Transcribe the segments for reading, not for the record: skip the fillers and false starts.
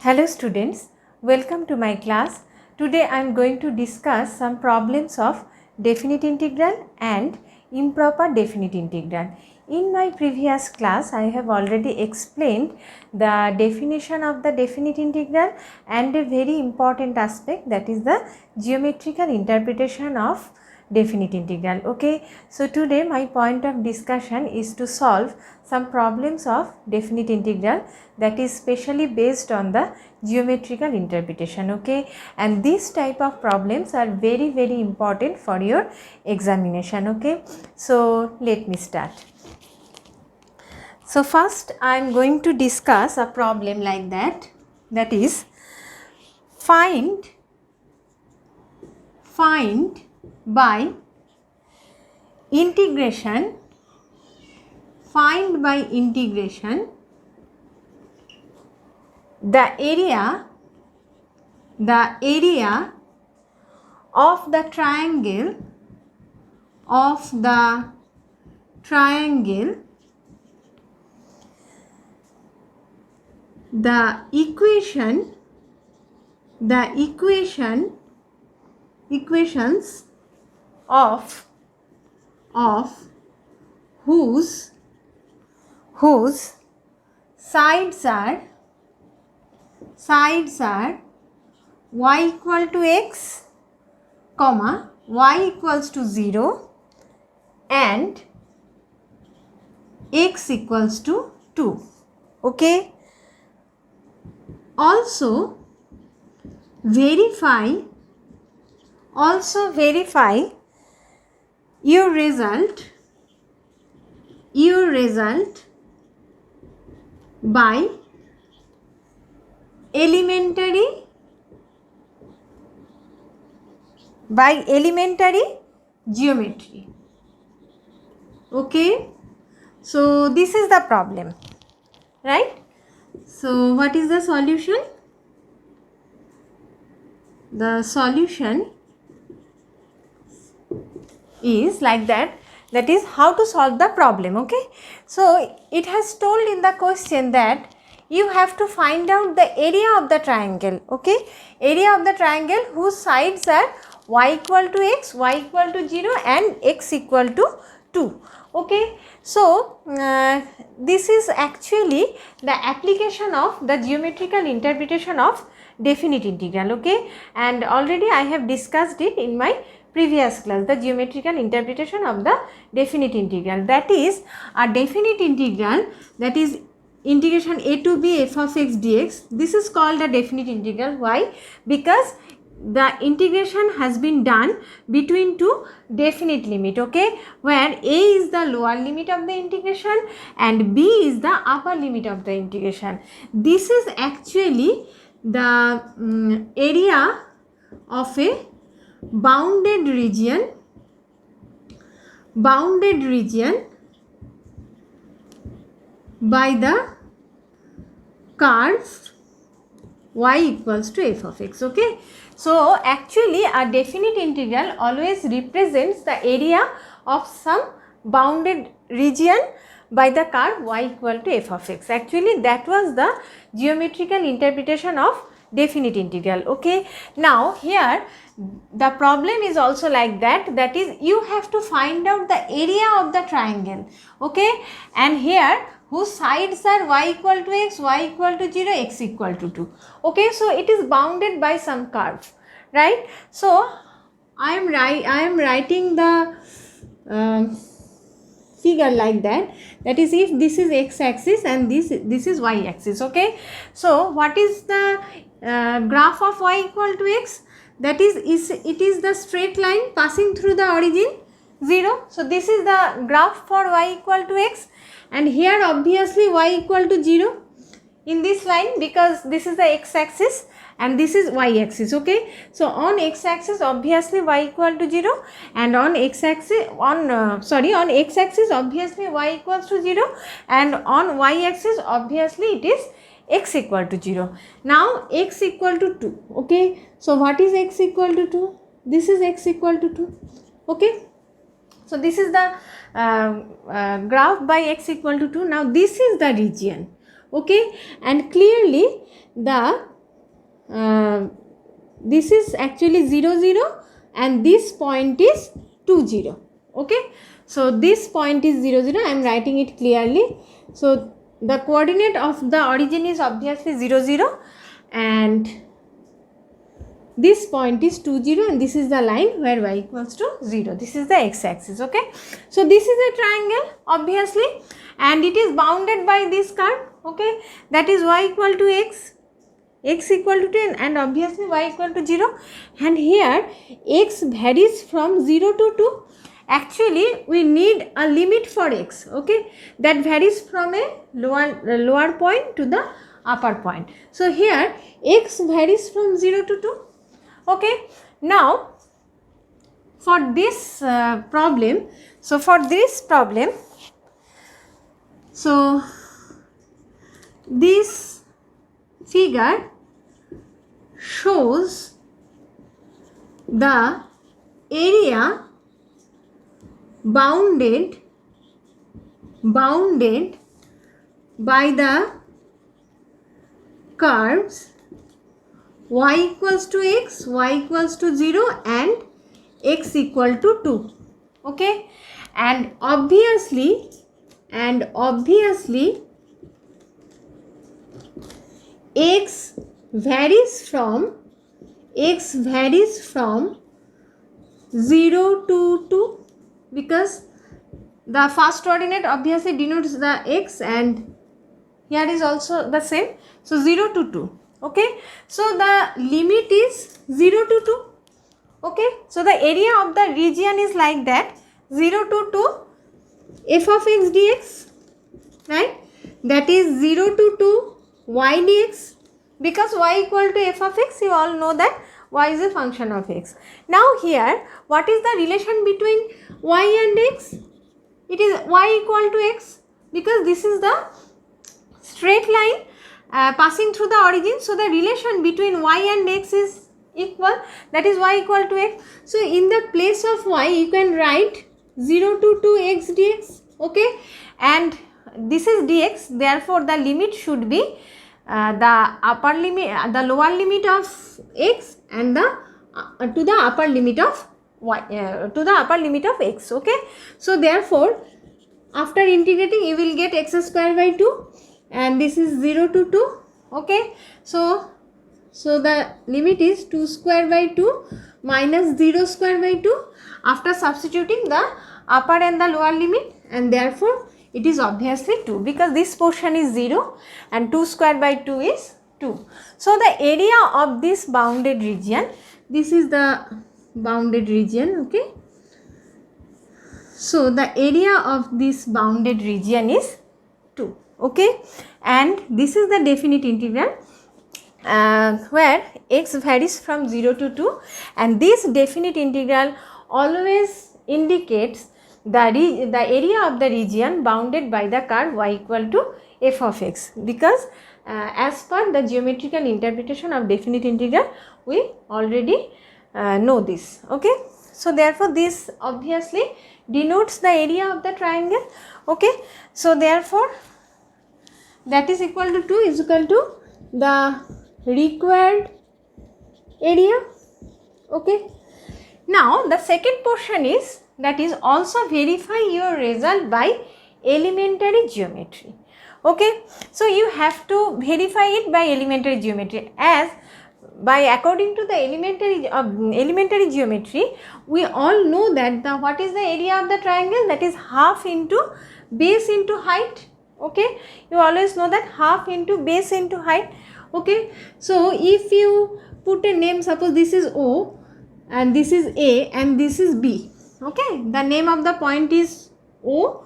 Hello students, welcome to my class. Today I am going to discuss some problems of definite integral and improper definite integral. In my previous class I have already explained the definition of the definite integral and a very important aspect, that is the geometrical interpretation of definite integral. Okay, so today my point of discussion is to solve some problems of definite integral, that is specially based on the geometrical interpretation. Okay, and this type of problems are very important for your examination. Okay, so let me start. So first I am going to discuss a problem like that, that is find by integration the area of the triangle the equations of whose sides are y equal to x, comma y equals to 0 and x equals to 2. Okay. Also verify your result by elementary geometry. Okay, so this is the problem, right? So what is the solution? The solution is like that, that is how to solve the problem. Okay, so it has told in the question that you have to find out the area of the triangle. Okay, area of the triangle whose sides are y equal to x, y equal to 0 and x equal to 2. Okay, so this is actually the application of the geometrical interpretation of definite integral. Okay, and already I have discussed it in my previous class, the geometrical interpretation of the definite integral, that is a definite integral, that is integration a to b f of x dx. This is called a definite integral. Why? Because the integration has been done between two definite limit. Okay, where a is the lower limit of the integration and b is the upper limit of the integration. This is actually the area of a bounded region by the curve y equals to f of x. Okay, so actually a definite integral always represents the area of some bounded region by the curve y equal to f of x. Actually that was the geometrical interpretation of definite integral. Okay, now here the problem is also like that, that is you have to find out the area of the triangle. Okay, and here whose sides are y equal to x, y equal to 0, x equal to 2. Okay, so it is bounded by some curve, right? So I am writing the figure like that, that is if this is x axis and this is y axis. Okay, so what is the graph of y equal to x? That is it is the straight line passing through the origin 0. So this is the graph for y equal to x, and here obviously y equal to 0 in this line, because this is the x axis and this is y axis. Okay, so on x axis obviously y equal to 0 and on x axis on x axis obviously y equals to 0 and on y axis obviously it is x equal to 0. Now x equal to 2. Okay, so what is x equal to 2? This is x equal to 2. Okay, so this is the graph by x equal to 2. Now this is the region. Okay, and clearly the this is actually 0 0 and this point is 2 0. Okay, so this point is 0 0. I am writing it clearly. So the coordinate of the origin is obviously 0 0 and this point is 2 0 and this is the line where y equals to 0. This is the x axis. Okay, so this is a triangle obviously and it is bounded by this curve. Okay, that is y equal to x, x equal to 10 and obviously y equal to 0, and here x varies from 0 to 2. Actually we need a limit for x, okay, that varies from a lower point to the upper point. So here x varies from 0 to 2. Okay, now for this problem, so this figure shows the area bounded by the curves y equals to x, y equals to 0 and x equal to 2. Okay, and obviously x varies from 0 to 2 because the first coordinate obviously denotes the x and here is also the same. So 0 to 2. Okay, so the limit is 0 to 2. Okay, so the area of the region is like that, 0 to 2 f of x dx, right, that is 0 to 2 y dx, because y equal to f of x, you all know that y is a function of x. Now here what is the relation between y and x? It is y equal to x because this is the straight line passing through the origin. So the relation between y and x is equal, that is y equal to x. So in the place of y you can write 0 to 2 x dx. Okay, and this is dx, therefore the limit should be the upper limit, the lower limit of x and the to the upper limit of y, to the upper limit of x. Okay, so therefore after integrating you will get x square by 2 and this is 0 to 2. Okay, so the limit is 2 square by 2 minus 0 square by 2 after substituting the upper and the lower limit, and therefore it is obviously 2 because this portion is 0 and 2 square by 2 is 2. So the area of this bounded region, this is the bounded region. Okay, so the area of this bounded region is 2. Okay, and this is the definite integral where x varies from 0 to 2, and this definite integral always indicates the area of the region bounded by the curve y equal to f of x, because as per the geometrical interpretation of definite integral we already know this. Okay, so therefore this obviously denotes the area of the triangle. Okay, so therefore that is equal to 2 is equal to the required area. Okay, now the second portion is, that is also verify your result by elementary geometry. Okay, so you have to verify it by elementary geometry, as by according to the elementary geometry we all know that the what is the area of the triangle, that is half into base into height. Okay, you always know that half into base into height. Okay, so if you put a name, suppose this is O and this is A and this is B. Okay, the name of the point is O,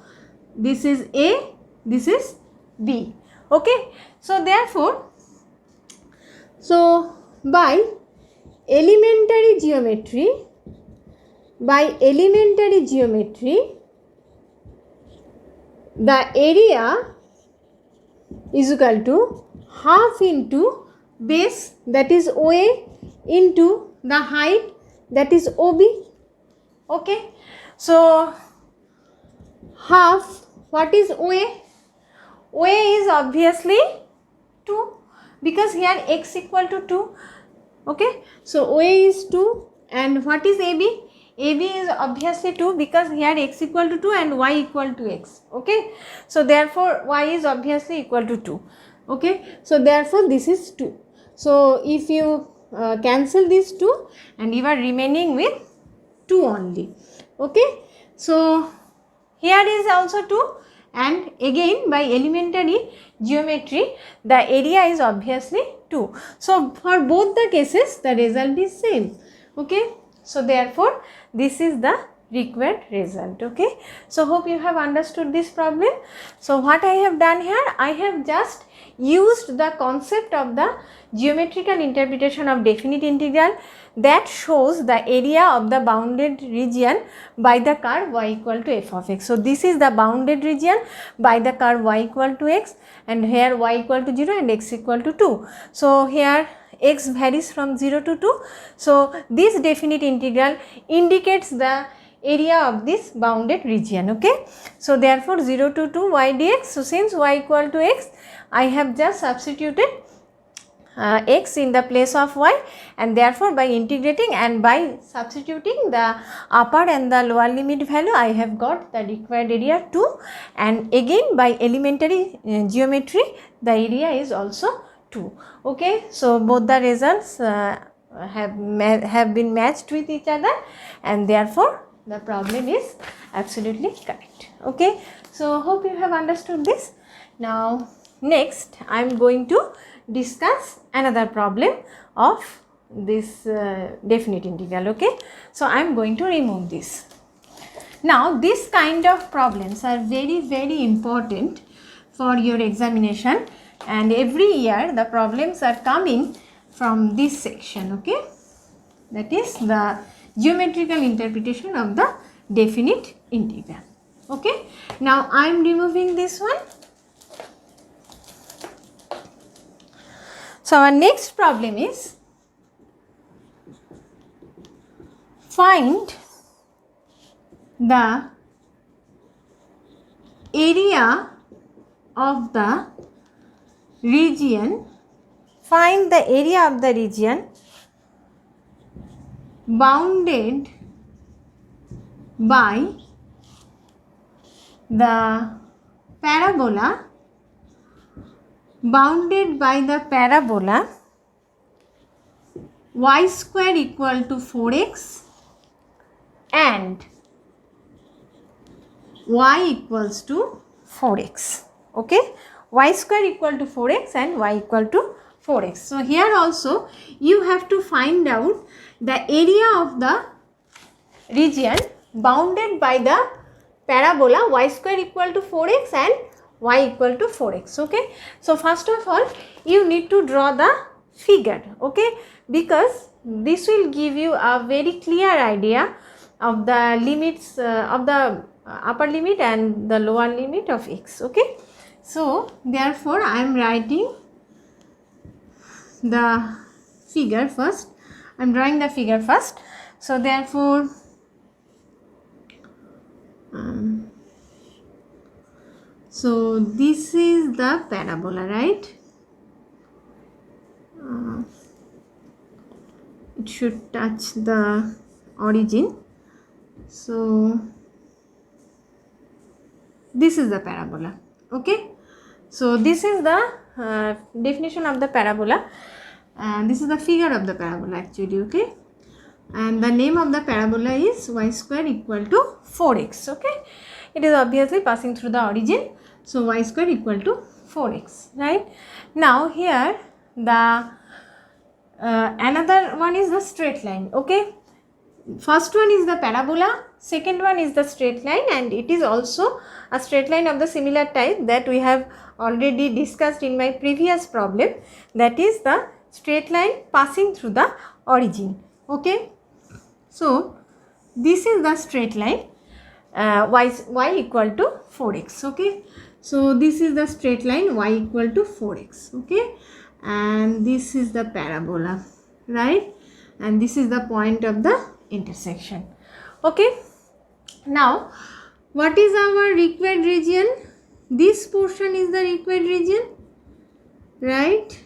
this is A, this is B. Okay, so therefore, so by elementary geometry, the area is equal to half into base, that is OA, into the height, that is OB. Okay, so half, what is OA? OA is obviously 2. because here x equal to 2. Okay, so OA is 2, and what is AB? AB is obviously 2 because here x equal to 2 and y equal to x. Okay, so therefore y is obviously equal to 2. Okay, so therefore this is 2. So if you cancel these 2 and you are remaining with 2 only. Okay, so here is also 2, and again by elementary geometry the area is obviously 2. So for both the cases the result is same. Okay, so therefore this is the required result. Okay, so hope you have understood this problem. So what I have done here, I have just used the concept of the geometrical interpretation of definite integral that shows the area of the bounded region by the curve y equal to f of x. So this is the bounded region by the curve y equal to x, and here y equal to 0 and x equal to 2. So here x varies from 0 to 2. So this definite integral indicates the area of this bounded region. Okay, so therefore 0 to 2 y dx. So since y equal to x, I have just substituted x in the place of y, and therefore by integrating and by substituting the upper and the lower limit value, I have got the required area 2, and again by elementary geometry the area is also 2. Okay, so both the results have been matched with each other, and therefore the problem is absolutely correct. Okay, so hope you have understood this. Now next I am going to discuss another problem of this definite integral. Okay, so I am going to remove this. Now this kind of problems are very important for your examination, and every year the problems are coming from this section. Okay, that is the geometrical interpretation of the definite integral. Okay, now I am removing this one. So our next problem is find the area of the region, find the area of the region bounded by the parabola, bounded by the parabola y square equal to 4x and y equals to 4x. Okay, y square equal to 4x and y equal to 4x. So here also you have to find out the area of the region bounded by the parabola y square equal to 4x and y equal to 4x. Okay, so first of all you need to draw the figure. Okay, because this will give you a very clear idea of the limits of the upper limit and the lower limit of x. Okay, so therefore I am writing the figure first. I am drawing the figure first. So therefore so this is the parabola, right? It should touch the origin. So this is the parabola. Okay, so this is the definition of the parabola, and this is the figure of the parabola actually. Okay, and the name of the parabola is y square equal to 4x. Okay, it is obviously passing through the origin, so y square equal to 4x, right? Now here the another one is the straight line. Okay, first one is the parabola, second one is the straight line, and it is also a straight line of the similar type that we have already discussed in my previous problem, that is the straight line passing through the origin. Okay, so this is the straight line y equal to 4x. Okay, so this is the straight line y equal to 4x. Okay, and this is the parabola, right? And this is the point of the intersection. Okay, now what is our required region? This portion is the required region, right?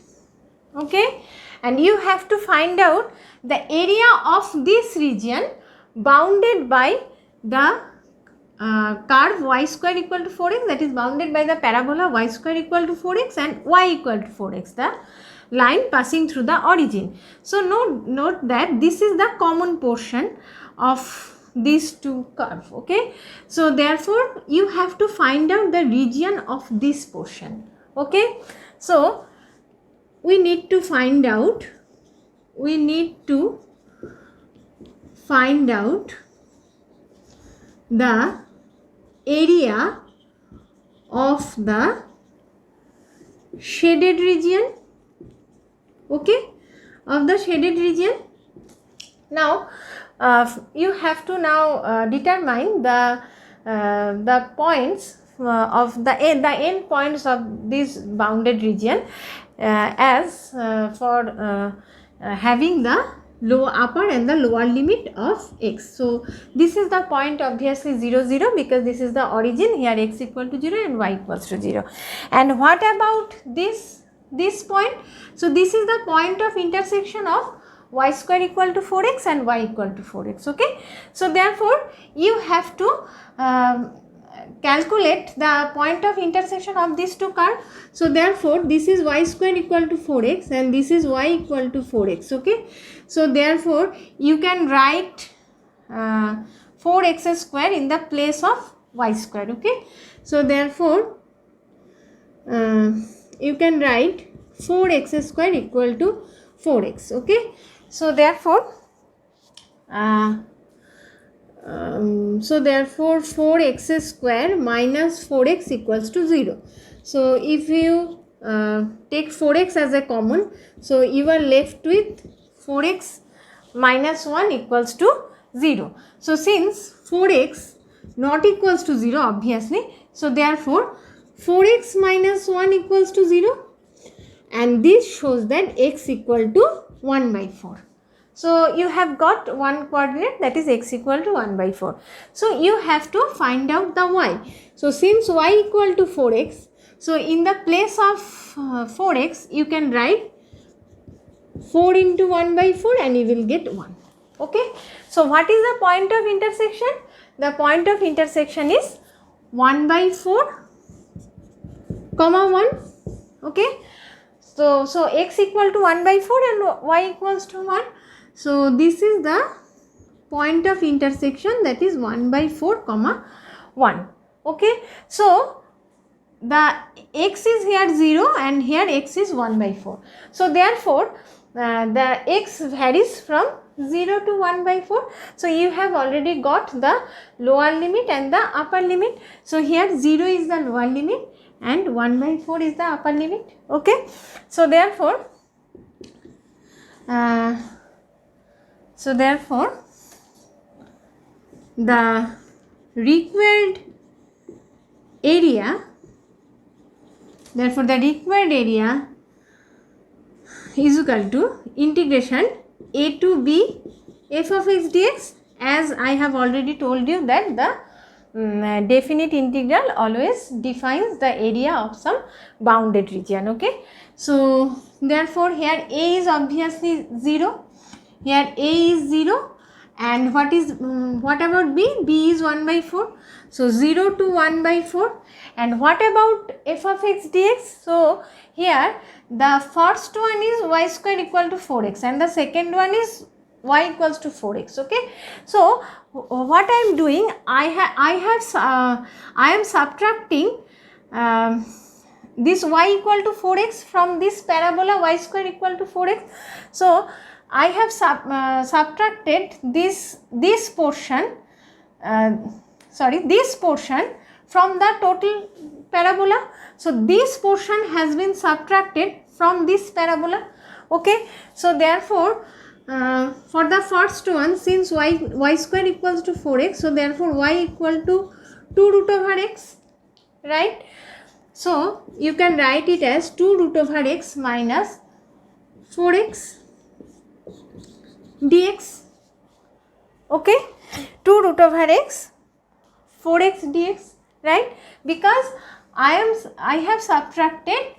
okay, and you have to find out the area of this region bounded by the curve y square equal to 4x, that is bounded by the parabola y square equal to 4x and y equal to 4x, the line passing through the origin. So note that this is the common portion of these two curves, okay. So therefore you have to find out the region of this portion, okay. So we need to find out the area of the shaded region, okay, of the shaded region. Now you have to now determine the points of the end points of this bounded region as for having the upper and the lower limit of x. So this is the point obviously 0 0, because this is the origin. Here x equal to 0 and y equals to 0. And what about this point? So this is the point of intersection of y square equal to 4x and y equal to 4x, okay. So therefore you have to calculate the point of intersection of these two curves. So therefore this is y square equal to 4x and this is y equal to 4x, okay. So therefore you can write 4x square in the place of y square, okay. So therefore you can write 4x square equal to 4x, okay. So therefore 4x square minus 4x equals to 0. So if you take 4x as a common, so you are left with 4x minus 1 equals to 0. So since 4x not equals to 0 obviously, so therefore 4x minus 1 equals to 0, and this shows that x equal to 1 by 4. So you have got one coordinate, that is x equal to 1 by 4. So you have to find out the y. So since y equal to 4x, so in the place of 4x you can write 4 into 1 by 4 and you will get 1, okay. So what is the point of intersection? The point of intersection is 1 by 4 comma 1, okay. So x equal to 1 by 4 and y equals to 1. So this is the point of intersection, that is 1 by 4 comma 1, okay. So the x is here 0 and here x is 1 by 4. So therefore the x varies from 0 to 1 by 4. So you have already got the lower limit and the upper limit. So here 0 is the lower limit and 1 by 4 is the upper limit, okay. So therefore the required area, is equal to integration a to b f of x dx, as I have already told you that the definite integral always defines the area of some bounded region, okay. So therefore here a is obviously 0, here a is 0, and what about b? B is 1 by 4. So 0 to 1 by 4. And what about f of x dx? So here the first one is y square equal to 4x and the second one is y equals to 4x, okay. So what I am doing, I am subtracting this y equal to 4x from this parabola y square equal to 4x. So I have subtracted this portion from the total parabola. So this portion has been subtracted from this parabola, okay. So therefore for the first one, since y square equals to 4x, so therefore y equal to 2 root over x, right. So you can write it as 2 root over x minus 4x dx, okay. 2 root over x 4x dx, right, because I have subtracted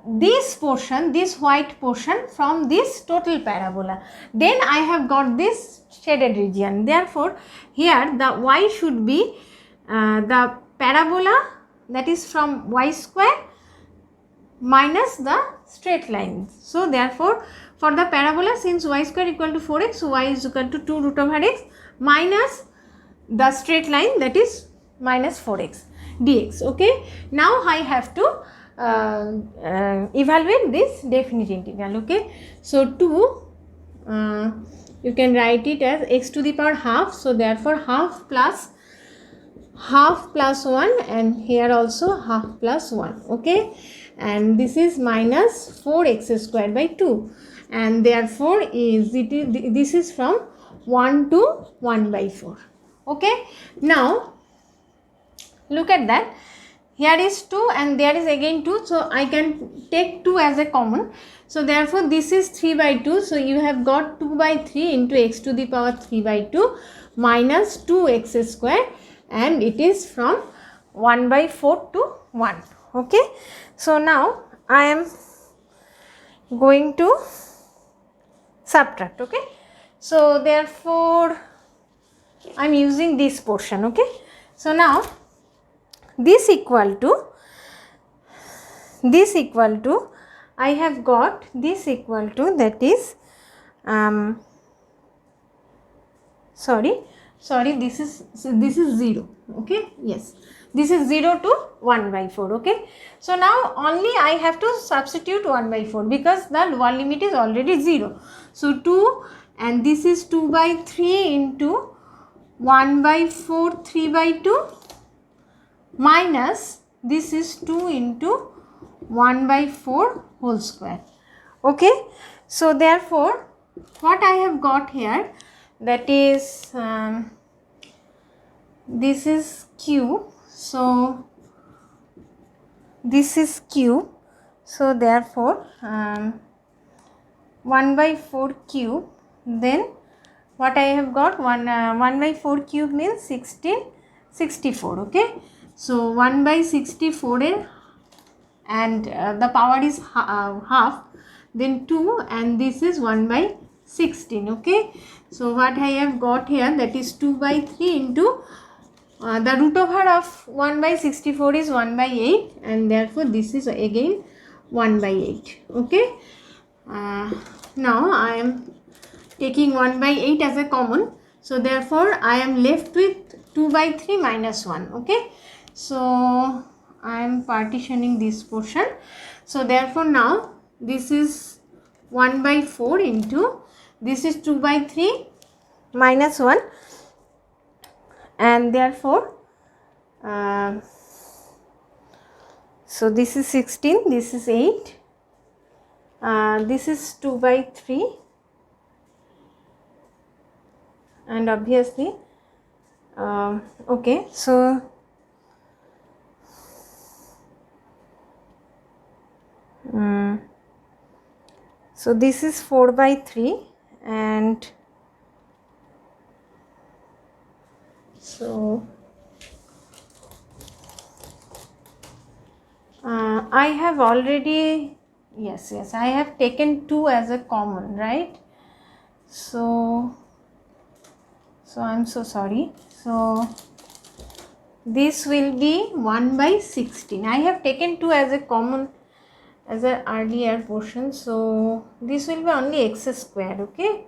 this portion, this white portion from this total parabola. Then I have got this shaded region. Therefore, here the y should be the parabola, that is from y square minus the straight line. So, therefore, for the parabola, since y square equal to 4x, so y is equal to 2 root over x minus the straight line, that is minus 4x dx. Okay. Now, I have to evaluate this definite integral. Okay. So, 2 you can write it as x to the power half. So, therefore, half plus 1 and here also half plus 1. Okay. And this is minus 4x square by 2, and therefore this is from 1 to 1 by 4. Okay. Now, look at that. Here is 2 and there is again 2. So, I can take 2 as a common. So, therefore, this is 3 by 2. So, you have got 2 by 3 into x to the power 3 by 2 minus 2x square, and it is from 1 by 4 to 1. Okay. So, now I am going to subtract. Okay. So, therefore, I am using this portion. Okay. So, now this equal to I have got this equal to, that is this is 0. Okay. Yes, this is 0 to 1 by 4. Okay. So, now only I have to substitute 1 by 4 because the lower limit is already 0. So, 2 and this is 2 by 3 into 1 by 4 3 by 2 minus this is 2 into 1 by 4 whole square. Okay. So, therefore, what I have got here, that is this is cube. So, this is cube. So, therefore, 1 by 4 cube, then what I have got 1 by 4 cube means 64. Okay. So, 1 by 64 and the power is half, then 2 and this is 1 by 16. Okay. So, what I have got here, that is 2 by 3 into the root over of 1 by 64 is 1 by 8, and therefore, this is again 1 by 8. Okay. Now, I am taking 1 by 8 as a common. So, therefore, I am left with 2 by 3 minus 1. Okay. So, I am partitioning this portion. So, therefore, now this is 1 by 4 into this is 2 by 3 minus 1, and therefore, so this is 16, this is 8, this is 2 by 3, and obviously, okay. So, so this is 4 by 3 and so I have already, yes, I have taken 2 as a common, right? So I am so sorry. So, this will be 1 by 16. I have taken 2 as a common as an earlier portion. So, this will be only x square. Okay.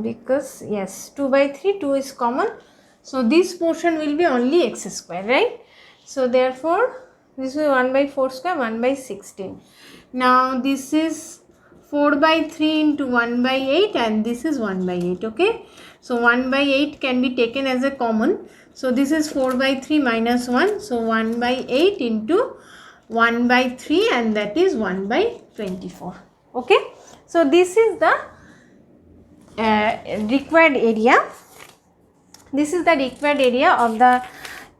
Because yes, 2 by 3, 2 is common. So, this portion will be only x square, right? So, therefore, this will be 1 by 4 square, 1 by 16. Now, this is 4 by 3 into 1 by 8 and this is 1 by 8. Okay. So, 1 by 8 can be taken as a common. So, this is 4 by 3 minus 1. So, 1 by 8 into 1 by 3 and that is 1 by 24. Okay. So, this is the required area. This is the required area of the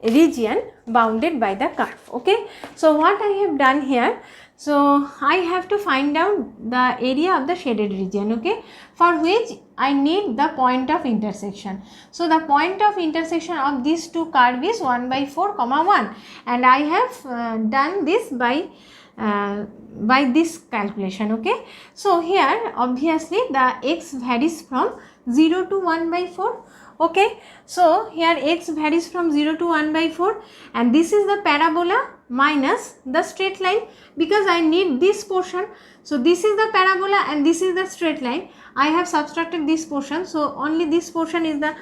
region bounded by the curve. Okay. So, what I have done here, so I have to find out the area of the shaded region, okay, for which I need the point of intersection. So, the point of intersection of these two curves is 1 by 4 comma 1, and I have done this by by this calculation. Okay, so here obviously the x varies from 0 to 1 by 4. Okay, so here x varies from 0 to 1 by 4, and this is the parabola minus the straight line, because I need this portion. So this is the parabola and this is the straight line. I have subtracted this portion, so only this portion is the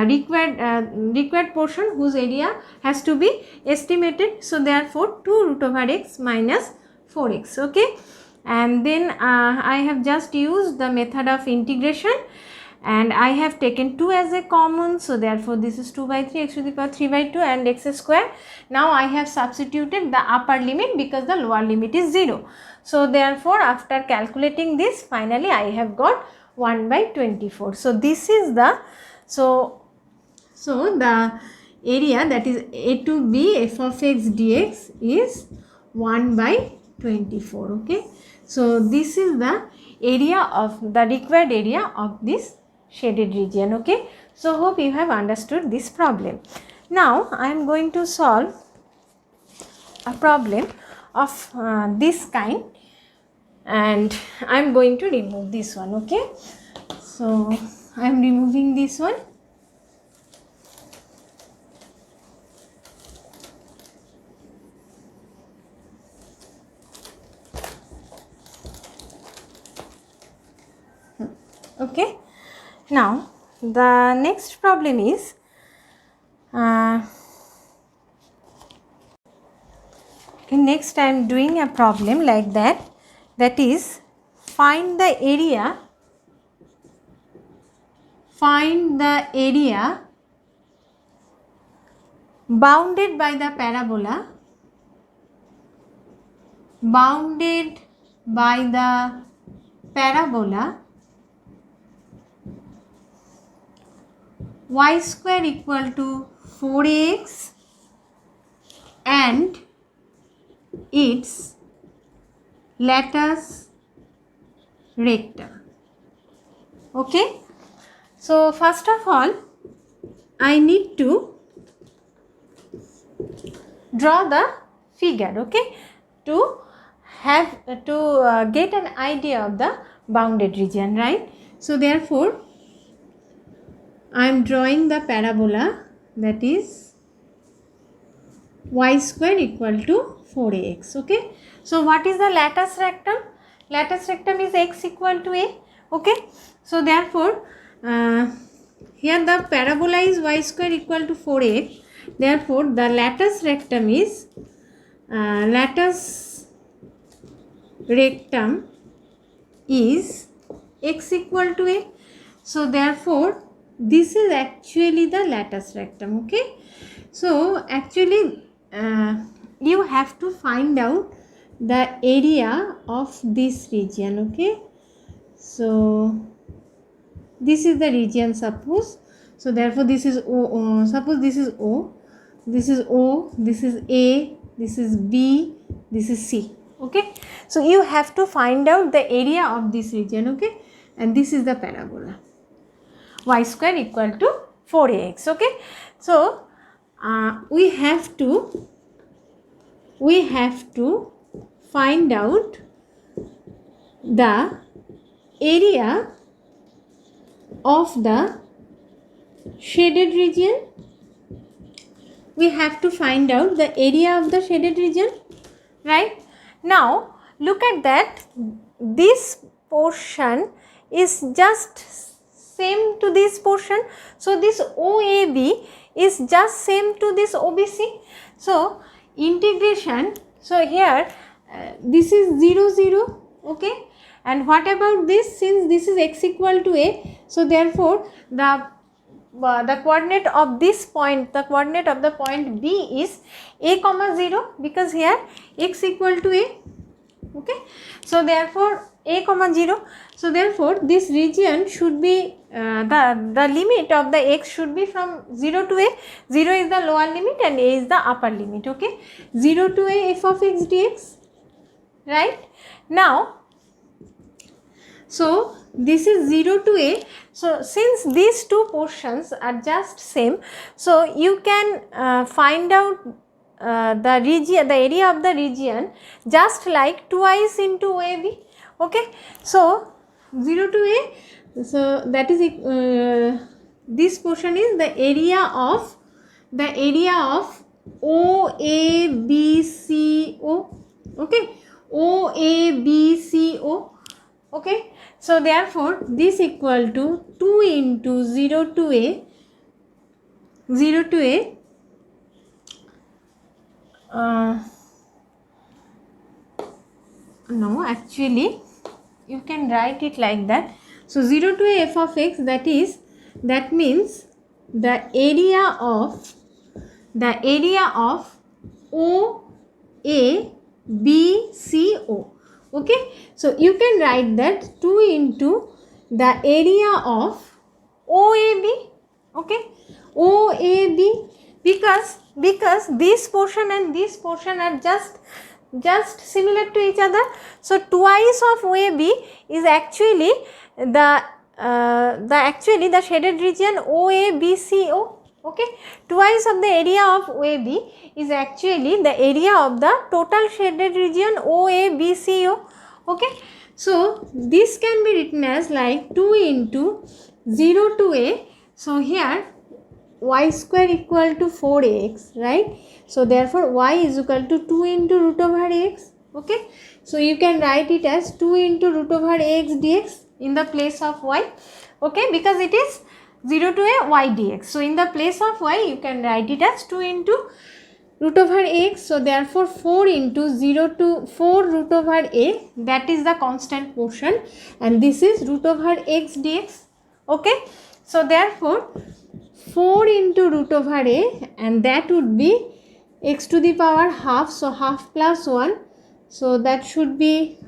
required portion whose area has to be estimated. So therefore 2 root over x minus 4x. Okay, and then I have just used the method of integration, and I have taken 2 as a common. So therefore this is 2 by 3 x to the power 3 by 2 and x square. Now I have substituted the upper limit because the lower limit is 0. So therefore after calculating this, finally I have got 1 by 24. So this is the so the area, that is a to b f of x dx, is 1 by 24. Okay, so this is the area of the required area of this shaded region. Okay, so hope you have understood this problem. Now I am going to solve a problem of this kind, and I am going to remove this one. Okay, so I am removing this one. Okay, now the next problem is next I am doing a problem like that, that is find the area bounded by the parabola y square equal to 4x and its latus rectum. Okay, so first of all I need to draw the figure. Okay, to have get an idea of the bounded region, right? So therefore I am drawing the parabola, that is y square equal to 4ax. Okay, so what is the latus rectum? Latus rectum is x equal to a. Okay, so therefore here the parabola is y square equal to 4ax. Therefore the latus rectum is x equal to a. So therefore this is actually the latus rectum. Okay, so actually you have to find out the area of this region. Okay, so this is the region, suppose. So therefore this is O, suppose this is O, this is O, this is A, this is B, this is C. Okay, so you have to find out the area of this region. Okay, and this is the parabola, y square equal to 4ax. Okay, so we have to find out the area of the shaded region. We have to find out the area of the shaded region, right? Now look at that, this portion is just same to this portion. So this OAB is just same to this OBC. So integration, so here this is 0 0. Okay, and what about this? Since this is x equal to a, so therefore the coordinate of this point, the coordinate of the point B is a comma 0, because here x equal to a. Okay, so therefore a comma 0. So therefore this region should be the limit of the x should be from 0 to a. 0 is the lower limit and a is the upper limit. Okay, 0 to a f of x dx, right? Now so this is 0 to a. So since these two portions are just same, so you can find out the region, the area of the region just like twice into OAB. Okay, so 0 to A, so that is this portion is the area of OABCO. Okay, OABCO. Okay, so therefore this equal to 2 into 0 to A, no, actually you can write it like that. So 0 to A f of x, that means the area of OABCO. Okay, so you can write that 2 into the area of OAB. Okay, OAB, because this portion and this portion are just similar to each other. So twice of OAB is actually the shaded region OABCO. Okay, twice of the area of OAB is actually the area of the total shaded region OABCO. Okay, so this can be written as like 2 into 0 to A. So here y square equal to 4x, right? So therefore y is equal to 2 into root over x. Okay, so you can write it as 2 into root over x dx in the place of y. Okay, because it is 0 to A y dx. So in the place of y you can write it as 2 into root over x. So therefore 4 into 0 to 4 root over A, that is the constant portion, and this is root over x dx. Okay, so therefore 4 into root over A, and that would be x to the power half, so half plus 1, so that should be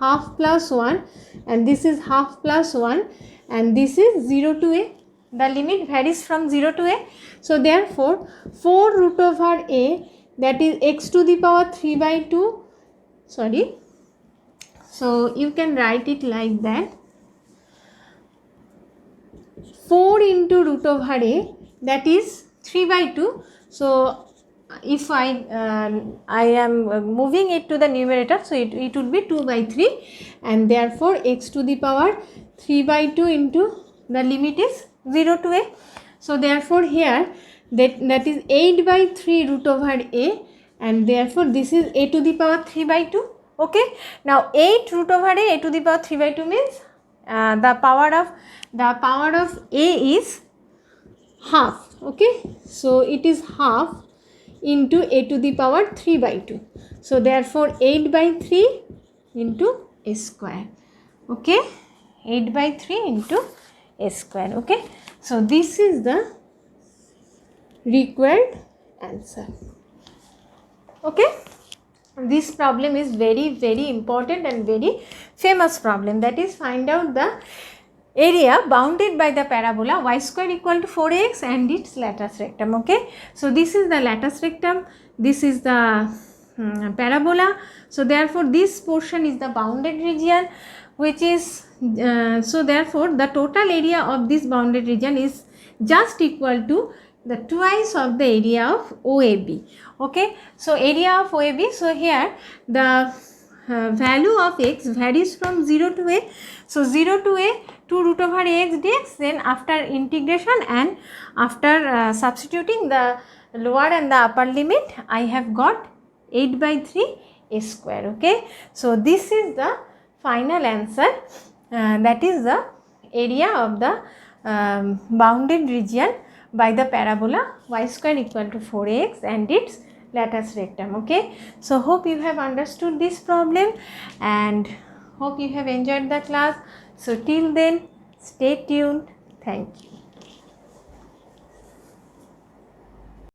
half plus 1, and this is half plus 1, and this is 0 to A. The limit varies from 0 to A. So therefore 4 root over A, that is x to the power 3 by 2, sorry, so you can write it like that, 4 into root over A, that is 3 by 2. So if I am moving it to the numerator, so it would be 2 by 3, and therefore x to the power 3 by 2 into the limit is 0 to A. So therefore here that is 8 by 3 root over A, and therefore this is a to the power 3 by 2. Okay, now 8 root over A to the power 3 by 2 means the power of A is half. Okay, so it is half into a to the power 3 by 2. So therefore 8 by 3 into a square. Okay, 8 by 3 into a square. Okay, so this is the required answer. Okay, this problem is very important and very famous problem, that is find out the area bounded by the parabola y square equal to 4x and its latus rectum. Okay, so this is the latus rectum, this is the parabola. So therefore this portion is the bounded region, which is so therefore the total area of this bounded region is just equal to the twice of the area of OAB. Okay, so area of OAB, so here the value of x varies from 0 to A. So 0 to A 2 root over x dx, then after integration and after substituting the lower and the upper limit, I have got 8 by 3 a square. Okay, so this is the final answer, that is the area of the bounded region by the parabola y square equal to 4x and its latus rectum. Okay, so hope you have understood this problem and hope you have enjoyed the class. So till then, stay tuned. Thank you.